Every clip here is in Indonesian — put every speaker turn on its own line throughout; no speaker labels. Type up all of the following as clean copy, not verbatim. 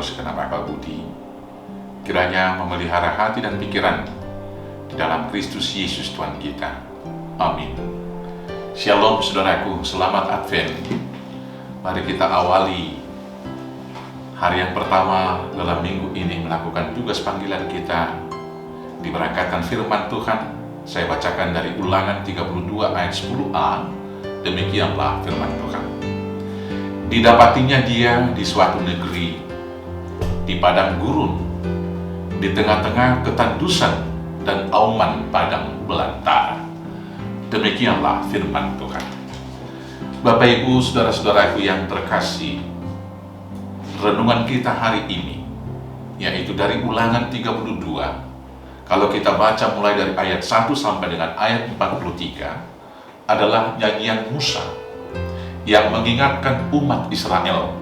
segenap akal budi, kiranya memelihara hati dan pikiran di dalam Kristus Yesus Tuhan kita. Amin. Shalom saudaraku, selamat Advent. Mari kita awali hari yang pertama dalam minggu ini melakukan tugas panggilan kita, diberangkatkan firman Tuhan. Saya bacakan dari Ulangan 32 ayat 10a. Demikianlah firman Tuhan. Didapatinya dia di suatu negeri, di padang gurun, di tengah-tengah ketandusan dan auman padang belantara. Demikianlah firman Tuhan. Bapak Ibu, saudara-saudaraku yang terkasih, renungan kita hari ini yaitu dari Ulangan 32. Kalau kita baca mulai dari ayat 1 sampai dengan ayat 43, adalah nyanyian Musa yang mengingatkan umat Israel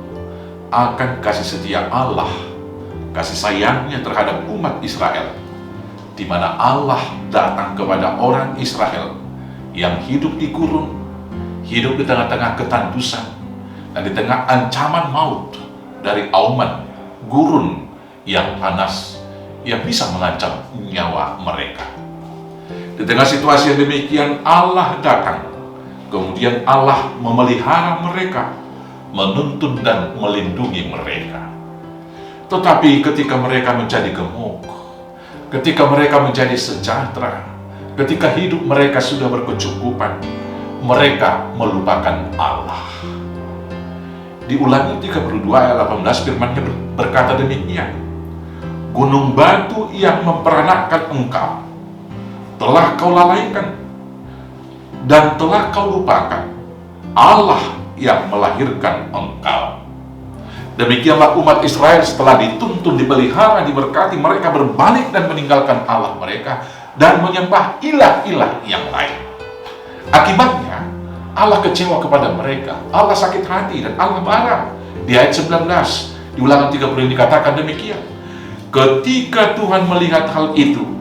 akan kasih setia Allah, kasih sayangnya terhadap umat Israel, di mana Allah datang kepada orang Israel yang hidup di gurun, hidup di tengah-tengah ketandusan, dan di tengah ancaman maut dari auman gurun yang panas yang bisa mengancam nyawa mereka. Di tengah situasi yang demikian, Allah datang. Kemudian Allah memelihara mereka, menuntun dan melindungi mereka. Tetapi ketika mereka menjadi gemuk, ketika mereka menjadi sejahtera, ketika hidup mereka sudah berkecukupan, mereka melupakan Allah. Di Ulangan 32 ayat 18 firman-Nya berkata demikian. Gunung batu yang memperanakkan engkau telah kau lalaikan, dan telah kau lupakan Allah yang melahirkan engkau. Demikianlah umat Israel setelah dituntun, dipelihara, diberkati, mereka berbalik dan meninggalkan Allah mereka dan menyembah ilah-ilah yang lain. Akibatnya Allah kecewa kepada mereka, Allah sakit hati dan Allah marah. Di ayat 19 di Ulangan 30 dikatakan demikian. Ketika Tuhan melihat hal itu,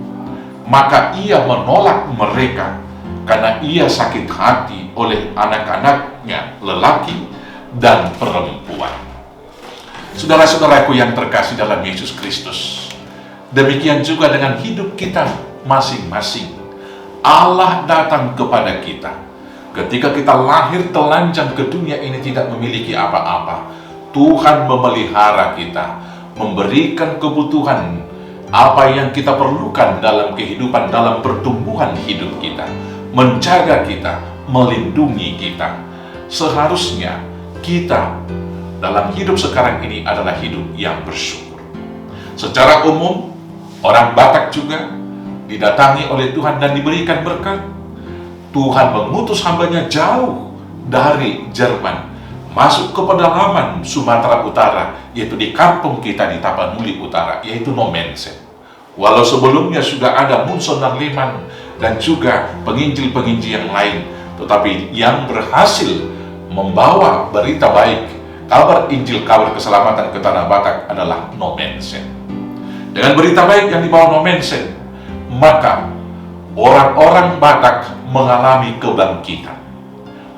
maka ia menolak mereka karena ia sakit hati oleh anak-anaknya lelaki dan perempuan. Saudara-saudaraku yang terkasih dalam Yesus Kristus, demikian juga dengan hidup kita masing-masing. Allah datang kepada kita ketika kita lahir telanjang ke dunia ini tidak memiliki apa-apa. Tuhan memelihara kita, memberikan kebutuhan apa yang kita perlukan dalam kehidupan, dalam pertumbuhan hidup kita, menjaga kita, melindungi kita. Seharusnya kita dalam hidup sekarang ini adalah hidup yang bersyukur. Secara umum, orang Batak juga didatangi oleh Tuhan dan diberikan berkat. Tuhan mengutus hambanya jauh dari Jerman, masuk ke pedalaman Sumatera Utara, yaitu di kampung kita di Tapanuli Utara, yaitu Nomensen. Walau sebelumnya sudah ada Munson dan Leman dan juga penginjil-penginjil yang lain, tetapi yang berhasil membawa berita baik, kabar Injil, kabar keselamatan ke tanah Batak adalah Nomensen. Dengan berita baik yang dibawa Nomensen, maka orang-orang Batak mengalami kebangkitan.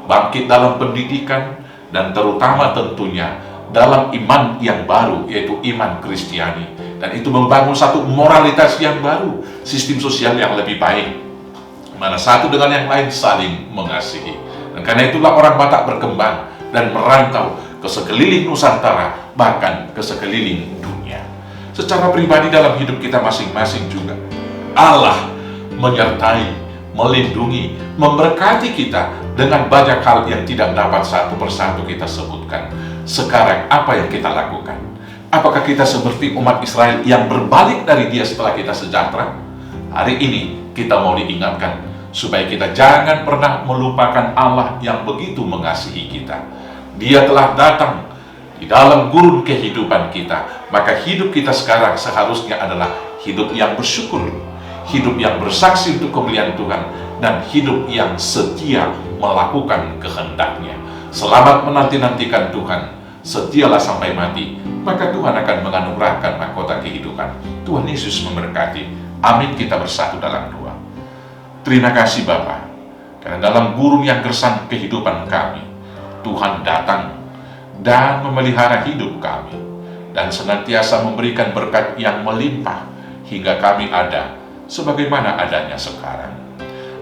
Bangkit dalam pendidikan dan terutama tentunya dalam iman yang baru, yaitu iman Kristiani. Dan itu membangun satu moralitas yang baru, sistem sosial yang lebih baik, mana satu dengan yang lain saling mengasihi. Dan karena itulah orang Batak berkembang dan merantau ke sekeliling Nusantara, bahkan ke sekeliling dunia. Secara pribadi dalam hidup kita masing-masing juga, Allah menyertai, melindungi, memberkati kita dengan banyak hal yang tidak dapat satu persatu kita sebutkan. Sekarang apa yang kita lakukan? Apakah kita seperti umat Israel yang berbalik dari Dia setelah kita sejahtera? Hari ini kita mau diingatkan supaya kita jangan pernah melupakan Allah yang begitu mengasihi kita. Dia telah datang di dalam gurun kehidupan kita. Maka hidup kita sekarang seharusnya adalah hidup yang bersyukur, hidup yang bersaksi untuk kemuliaan Tuhan, dan hidup yang setia melakukan kehendak-Nya. Selamat menanti-nantikan Tuhan, setialah sampai mati, maka Tuhan akan menganugerahkan mahkota kehidupan. Tuhan Yesus memberkati. Amin. Kita bersatu dalam doa. Terima kasih Bapa, karena dalam gurun yang gersang kehidupan kami, Tuhan datang dan memelihara hidup kami. dan senantiasa memberikan berkat yang melimpah hingga kami ada sebagaimana adanya sekarang.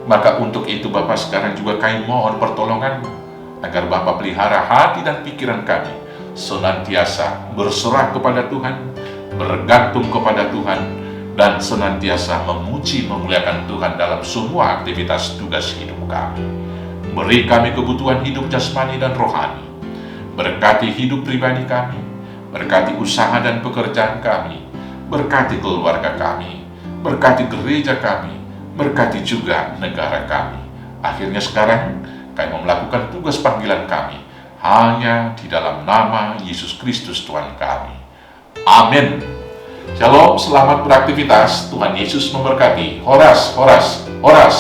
Maka untuk itu Bapa, sekarang juga kami mohon pertolongan-Mu, agar Bapa pelihara hati dan pikiran kami senantiasa berserah kepada Tuhan, bergantung kepada Tuhan, dan senantiasa memuji memuliakan Tuhan dalam semua aktivitas tugas hidup kami. Beri kami kebutuhan hidup jasmani dan rohani, berkati hidup pribadi kami, berkati usaha dan pekerjaan kami, berkati keluarga kami, berkati gereja kami, berkati juga negara kami. Akhirnya sekarang kami melakukan tugas panggilan kami hanya di dalam nama Yesus Kristus Tuhan kami. Amin. Shalom, selamat beraktivitas. Tuhan Yesus memberkati. Horas, horas, horas.